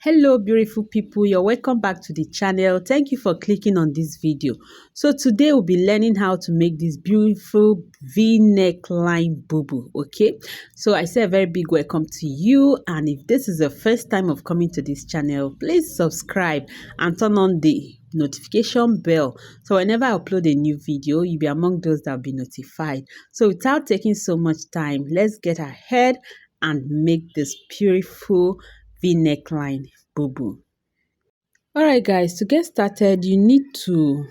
Hello beautiful people, you're welcome back to the channel. Thank you for clicking on this video. So today we'll be learning how to make this beautiful v-neck line bubu. Okay, so I say a very big welcome to you, and if this is the first time of coming to this channel, please subscribe and turn on the notification bell so whenever I upload a new video, you'll be among those that will be notified. So without taking so much time, let's get ahead and make this beautiful v-neckline bubu. All right guys, to get started you need to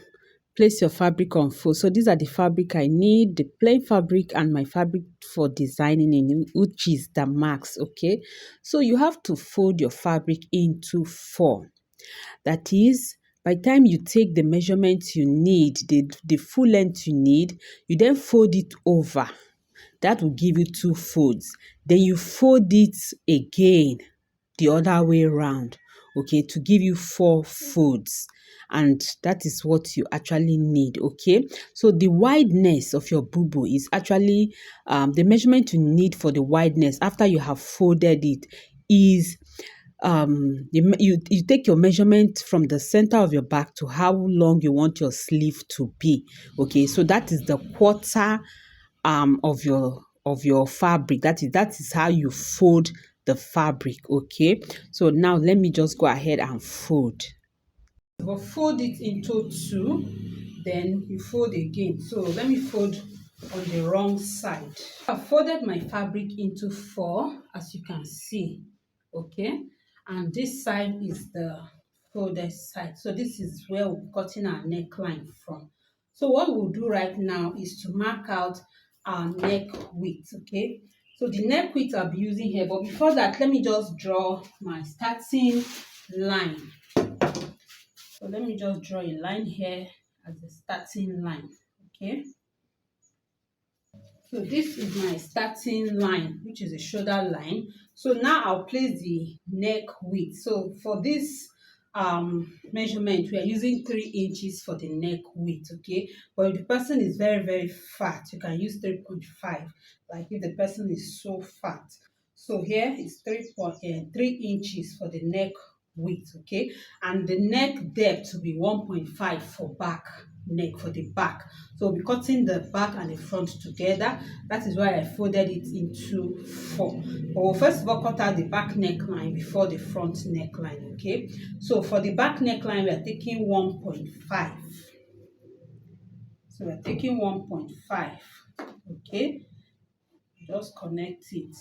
place your fabric on fold. So these are the fabric I need, the plain fabric and my fabric for designing in, which is the damask. Okay, so you have to fold your fabric into four. That is, by the time you take the measurements you need, the full length you need, you then fold it over. That will give you two folds. Then you fold it again the other way around, okay, to give you four folds, and that is what you actually need. Okay, so the wideness of your bubu is actually the measurement you need for the wideness after you have folded it is you take your measurement from the center of your back to how long you want your sleeve to be. Okay, so that is the quarter of your fabric. That is how you fold the fabric. Okay, so now let me just go ahead and fold. But fold it into two, then you fold again. So let me fold on the wrong side. I've folded my fabric into four, as you can see. Okay, and this side is the folded side. So this is where we're cutting our neckline from. So what we'll do right now is to mark out our neck width. Okay, so the neck width I'll be using here, but before that, let me just draw my starting line. So let me just draw a line here as the starting line. Okay, so this is my starting line, which is a shoulder line. So now I'll place the neck width. So for this measurement, we are using 3 inches for the neck width. Okay, but if the person is very fat, you can use 3.5, like if the person is so fat. So here is 3 inches for the neck width. Okay, and the neck depth will be 1.5 for back neck, for the back. So we'll be cutting the back and the front together. That is why I folded it into four. But we'll first of all cut out the back neckline before the front neckline. Okay, so for the back neckline we are taking 1.5. So we're taking 1.5. Okay, just connect it.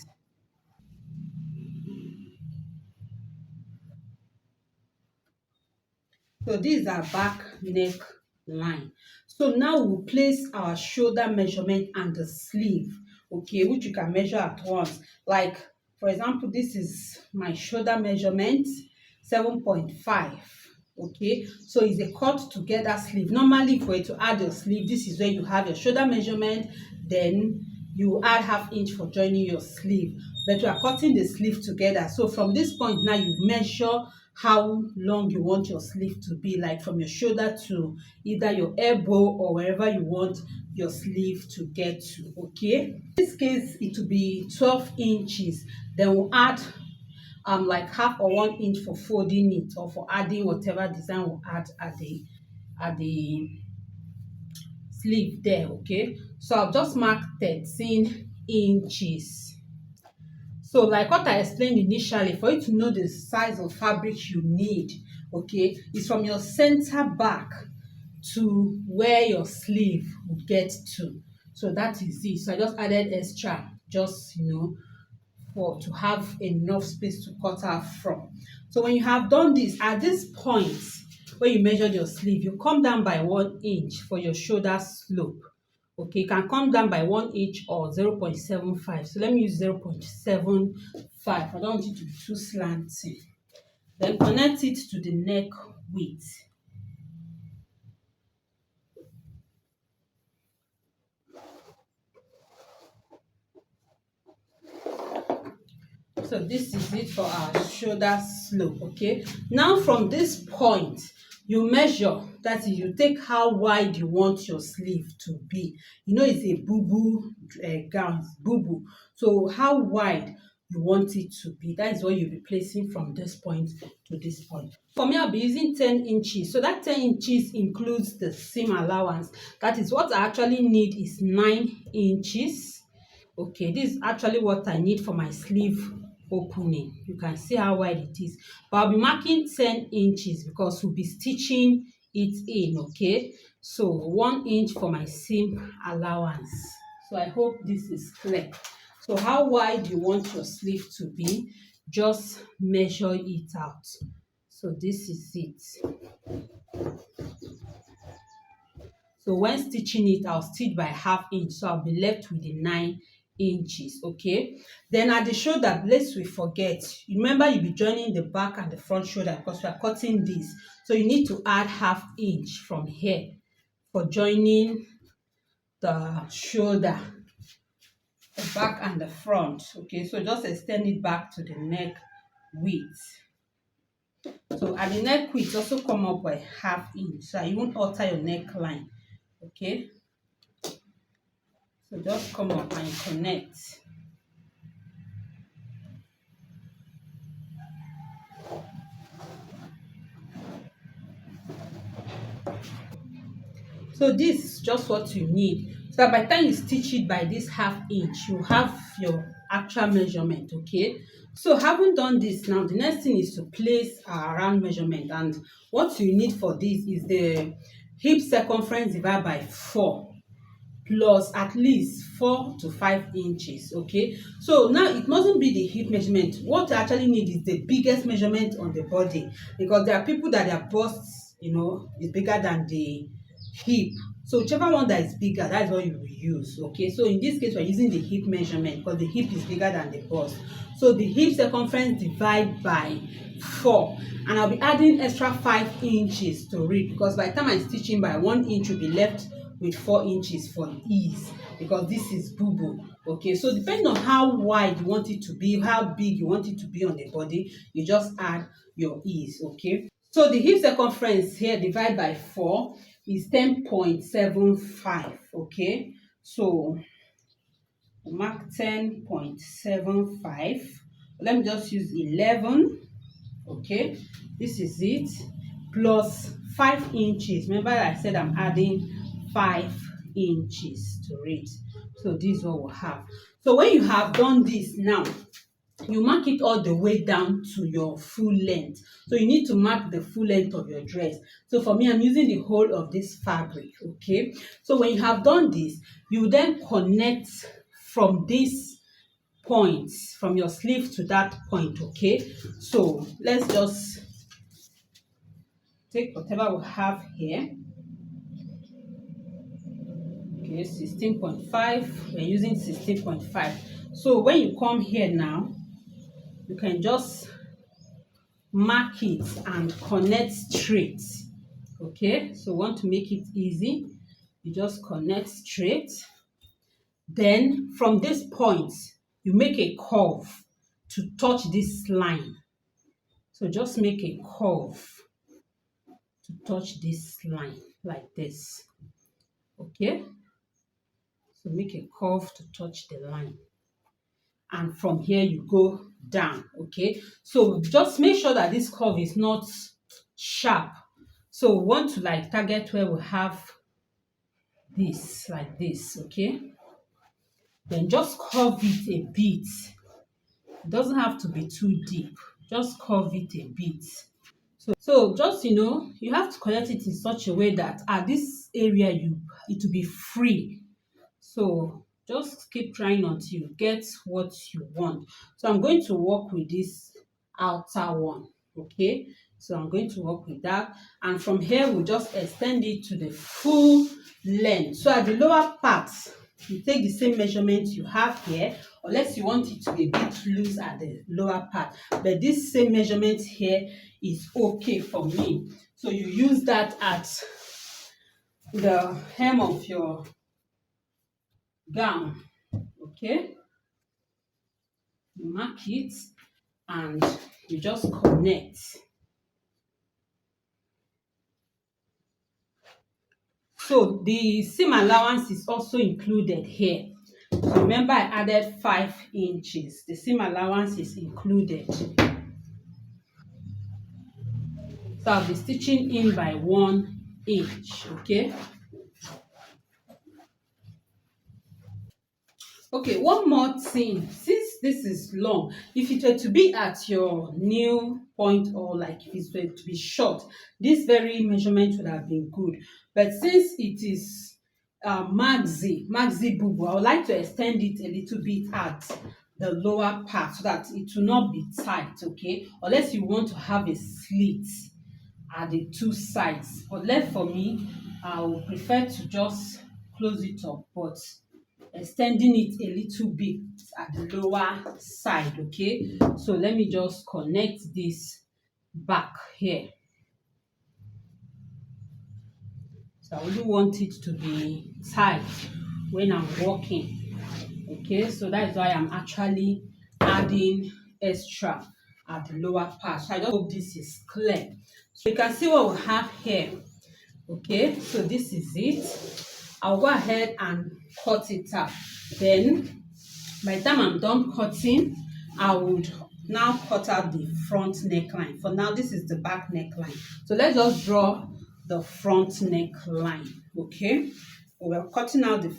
So this is our back neck line. So now we'll place our shoulder measurement and the sleeve, okay, which you can measure at once. Like, for example, this is my shoulder measurement, 7.5. Okay, so it's a cut together sleeve. Normally, for you to add your sleeve, this is where you have your shoulder measurement, then you add ½ inch for joining your sleeve. But you are cutting the sleeve together. So from this point now, you measure how long you want your sleeve to be, like from your shoulder to either your elbow or wherever you want your sleeve to get to. Okay, in this case it will be 12 inches. Then we'll add like ½ or 1 inch for folding it, or for adding whatever design we'll add at the sleeve there. Okay, so I'll just mark 13 inches. So like what I explained initially, for you to know the size of fabric you need, okay, is from your center back to where your sleeve would get to. So that is it. So I just added extra, just to have enough space to cut out from. So when you have done this, at this point where you measured your sleeve, you come down by 1 inch for your shoulder slope. Okay, you can come down by 1 inch or 0.75. So let me use 0.75. I don't want it to be too slanting. Then connect it to the neck width. So this is it for our shoulder slope. Okay, now from this point you measure, that is, you take how wide you want your sleeve to be. It's a bubu gown, bubu. So how wide you want it to be. That is what you'll be placing from this point to this point. For me, I'll be using 10 inches. So that 10 inches includes the seam allowance. That is what I actually need is 9 inches. Okay, this is actually what I need for my sleeve opening. You can see how wide it is. But I'll be marking 10 inches because we'll be stitching it in, okay? So 1 inch for my seam allowance. So I hope this is clear. So how wide you want your sleeve to be, just measure it out. So this is it. So when stitching it, I'll stitch by ½ inch. So I'll be left with the 9 inches, okay? Then at the shoulder, lest we forget, remember you'll be joining the back and the front shoulder because we are cutting this. So you need to add ½ inch from here for joining the shoulder, the back and the front, okay? So just extend it back to the neck width. So at the neck width, also come up by ½ inch. So you won't alter your neckline, okay? So just come up and connect. So this is just what you need. So that by the time you stitch it by this ½ inch, you have your actual measurement, okay? So having done this now, the next thing is to place our round measurement. And what you need for this is the hip circumference divided by 4. Plus at least 4 to 5 inches, okay? So now it mustn't be the hip measurement. What you actually need is the biggest measurement on the body, because there are people that their busts, is bigger than the hip. So whichever one that is bigger, that's what you will use, okay? So in this case, we're using the hip measurement because the hip is bigger than the bust. So the hip circumference divided by 4, and I'll be adding extra 5 inches to it, because by the time I'm stitching by 1 inch, will be left with 4 inches for ease, because this is bubu, okay? So depending on how wide you want it to be, how big you want it to be on the body, you just add your ease, okay? So the hip circumference here divided by 4 is 10.75, okay? So mark 10.75. Let me just use 11, okay? This is it, plus 5 inches. Remember I said I'm adding 5 inches to it. So this is what we'll have. So when you have done this now, you mark it all the way down to your full length. So you need to mark the full length of your dress. So for me, I'm using the whole of this fabric, okay? So when you have done this, you then connect from this point, from your sleeve to that point, okay? So let's just take whatever we have here. Okay, 16.5. We're using 16.5. So when you come here now, you can just mark it and connect straight. Okay, so want to make it easy, you just connect straight. Then from this point, you make a curve to touch this line. So just make a curve to touch this line like this. Okay, so make a curve to touch the line, and from here you go down, okay? So just make sure that this curve is not sharp. So we want to like target where we have this, like this, okay? Then just curve it a bit. It doesn't have to be too deep, just curve it a bit. So just, you have to connect it in such a way that at this area it will be free. So just keep trying until you get what you want. So I'm going to work with this outer one, okay? So I'm going to work with that, and from here we'll just extend it to the full length. So at the lower part, you take the same measurement you have here, unless you want it to be a bit loose at the lower part, but this same measurement here is okay for me. So you use that at the hem of your gown, okay? You mark it and you just connect. So the seam allowance is also included here. So remember I added 5 inches. The seam allowance is included. So I'll be stitching in by 1 inch. Okay. Okay, one more thing. Since this is long, if it were to be at your new point, or like if it were to be short, this very measurement would have been good. But since it is maxi bubu, I would like to extend it a little bit at the lower part so that it will not be tight. Okay, unless you want to have a slit at the two sides. But left for me, I would prefer to just close it up, but extending it a little bit at the lower side. Okay, so let me just connect this back here. So I wouldn't want it to be tight when I'm working. Okay, so that is why I'm actually adding extra at the lower part. So I just hope this is clear. So you can see what we have here. Okay, so this is it. I'll go ahead and cut it out. Then by the time I'm done cutting, I would now cut out the front neckline. For now, this is the back neckline. So let's just draw the front neckline. Okay, we're cutting out the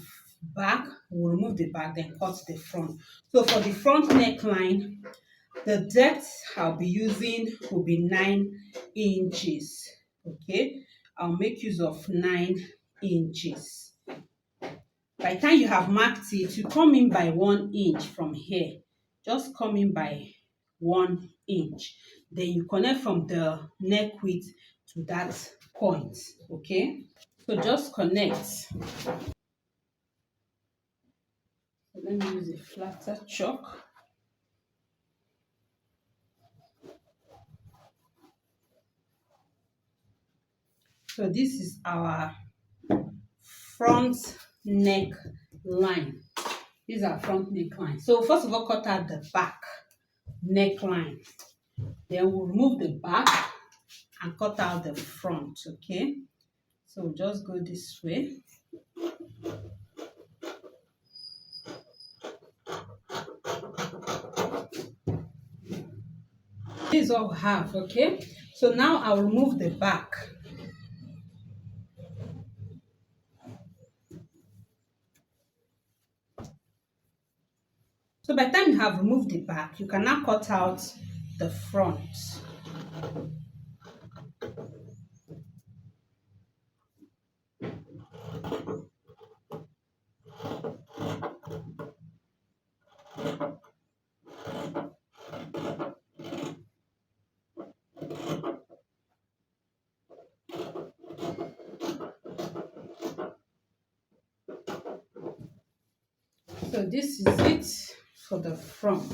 back. We'll remove the back, then cut the front. So for the front neckline, the depth I'll be using will be 9 inches. Okay, I'll make use of 9 inches. By the time you have marked it, you come in by 1 inch from here. Just come in by 1 inch. Then you connect from the neck width to that point. Okay? So just connect. So let me use a flatter chalk. So this is our front neck line. These are front neckline. So first of all, cut out the back neckline. Then we'll remove the back and cut out the front. Okay, so just go this way. This is all we have. Okay, so now I'll remove the back. So by the time you have removed the back, you can now cut out the front. So this is it for the front.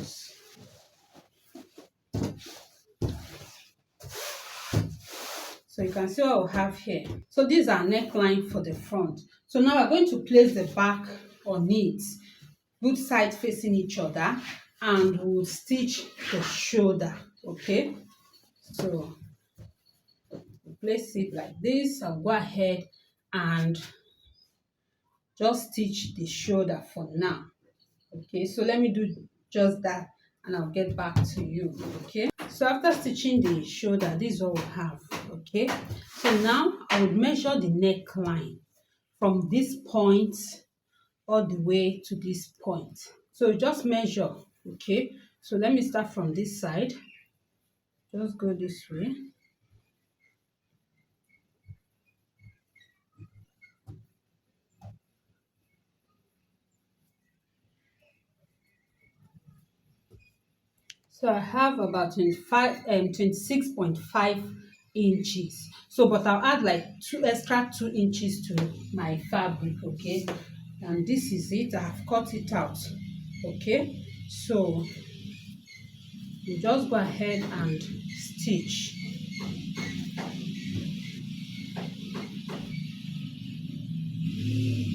So you can see what we have here. So these are neckline for the front. So now we're going to place the back on it, both sides facing each other, and we'll stitch the shoulder. Okay, so place it like this. I'll go ahead and just stitch the shoulder for now. Okay, so let me do just that and I'll get back to you. Okay, so after stitching the shoulder, this is what we have. Okay, so now I would measure the neckline from this point all the way to this point. So just measure. Okay, so let me start from this side. Just go this way. So I have about 26.5 inches. So, but I'll add like 2 inches to my fabric. Okay, and this is it. I have cut it out. Okay, so you just go ahead and stitch.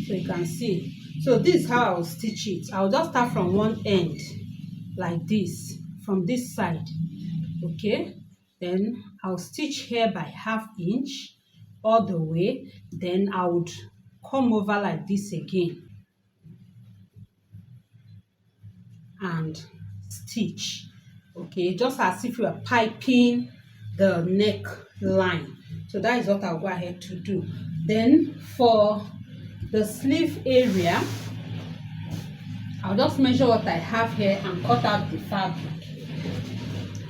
So you can see. So this is how I'll stitch it. I'll just start from one end like this, from this side. Okay, then I'll stitch here by 1/2 inch all the way. Then I would come over like this again. and stitch. Okay, just as if you are piping the neckline. So that is what I'll go ahead to do. Then for the sleeve area, I'll just measure what I have here and cut out the fabric.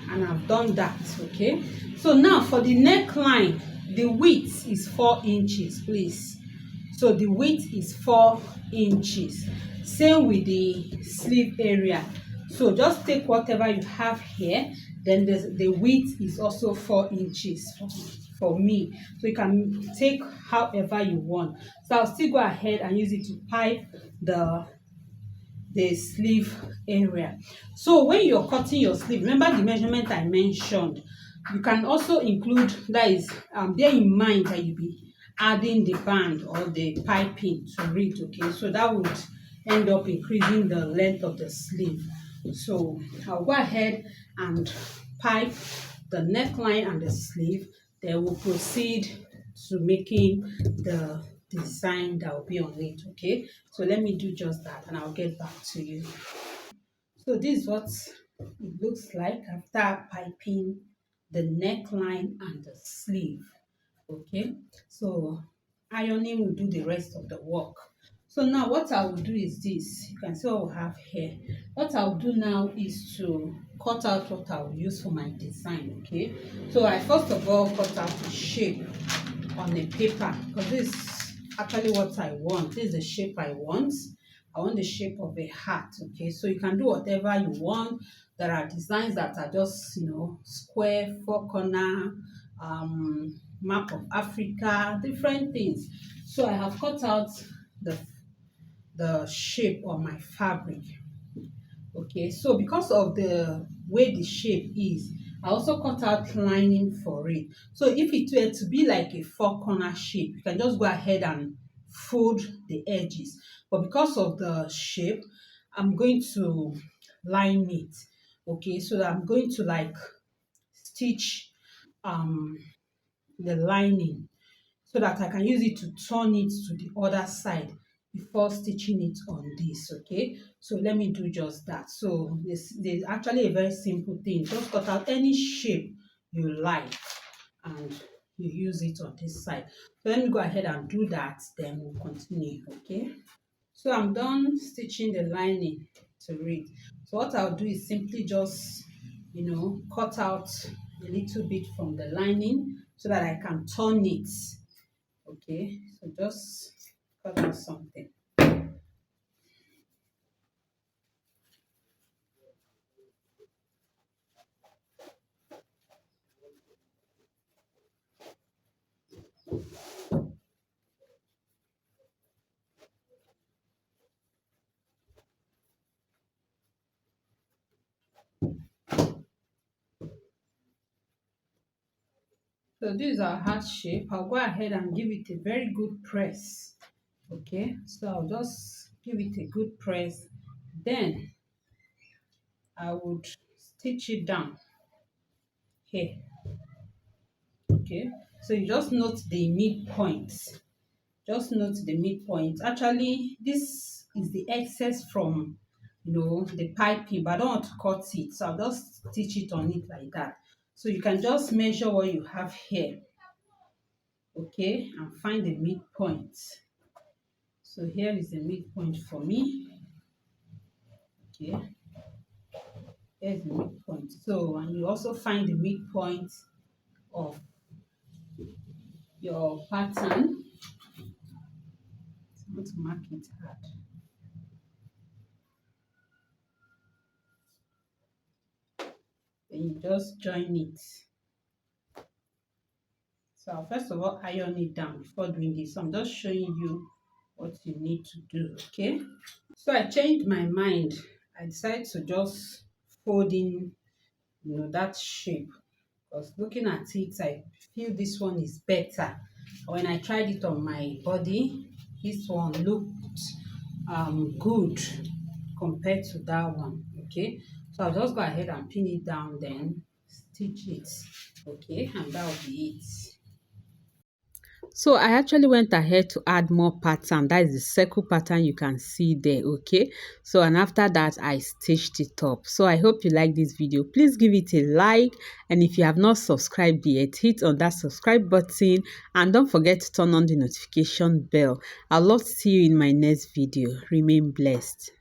And I've done that, okay? So now for the neckline, the width is 4 inches, please. So the width is 4 inches. Same with the sleeve area. So just take whatever you have here, then the width is also 4 inches for me. So you can take however you want. So I'll still go ahead and use it to pipe the sleeve area. So when you're cutting your sleeve, remember the measurement I mentioned. You can also include, that is, bear in mind that you be adding the band or the piping to it, okay? So that would end up increasing the length of the sleeve. So I'll go ahead and pipe the neckline and the sleeve. Then we'll proceed to making the design that will be on it, okay? So let me do just that and I'll get back to you. So this is what it looks like after piping the neckline and the sleeve, okay? So ironing will do the rest of the work. So now what I will do is this. You can see what we have here. What I'll do now is to cut out what I will use for my design, okay? So I first of all cut out the shape on the paper because this is actually what I want. This is the shape I want. I want the shape of a hat, okay? So you can do whatever you want. There are designs that are just, square, four corner, map of Africa, different things. So I have cut out the shape of my fabric. Okay, so because of the way the shape is, I also cut out lining for it. So if it were to be like a four corner shape, you can just go ahead and fold the edges. But because of the shape, I'm going to line it. Okay, so that I'm going to like stitch um the lining so that I can use it to turn it to the other side before stitching it on this, okay? So let me do just that. So there's actually a very simple thing. Just cut out any shape you like and you use it on this side. So let me go ahead and do that, then we'll continue, okay? So I'm done stitching the lining to it. So what I'll do is simply just, cut out a little bit from the lining so that I can turn it. Okay, so just cut out something. So this is our heart shape. I'll go ahead and give it a very good press. Okay, so I'll just give it a good press. Then I would stitch it down here. Okay, so you just note the midpoint. Just note the midpoint. Actually, this is the excess from the piping, but I don't want to cut it, so I'll just stitch it on it like that. So you can just measure what you have here, okay, and find the midpoint. So here is the midpoint for me. Okay, here's the midpoint. So, and you also find the midpoint of your pattern. I want to mark it hard. Then you just join it. So I'll first of all iron it down before doing this. So I'm just showing you what you need to do, okay? So I changed my mind. I decided to just fold in, that shape. Because looking at it, I feel this one is better. When I tried it on my body, this one looked good compared to that one, okay? So I'll just go ahead and pin it down, then stitch it, okay? And that will be it. So I actually went ahead to add more pattern. That is the circle pattern you can see there, okay? So and after that, I stitched it up. So I hope you like this video. Please give it a like, and if you have not subscribed yet, hit on that subscribe button and don't forget to turn on the notification bell. I'd love to see you in my next video. Remain blessed.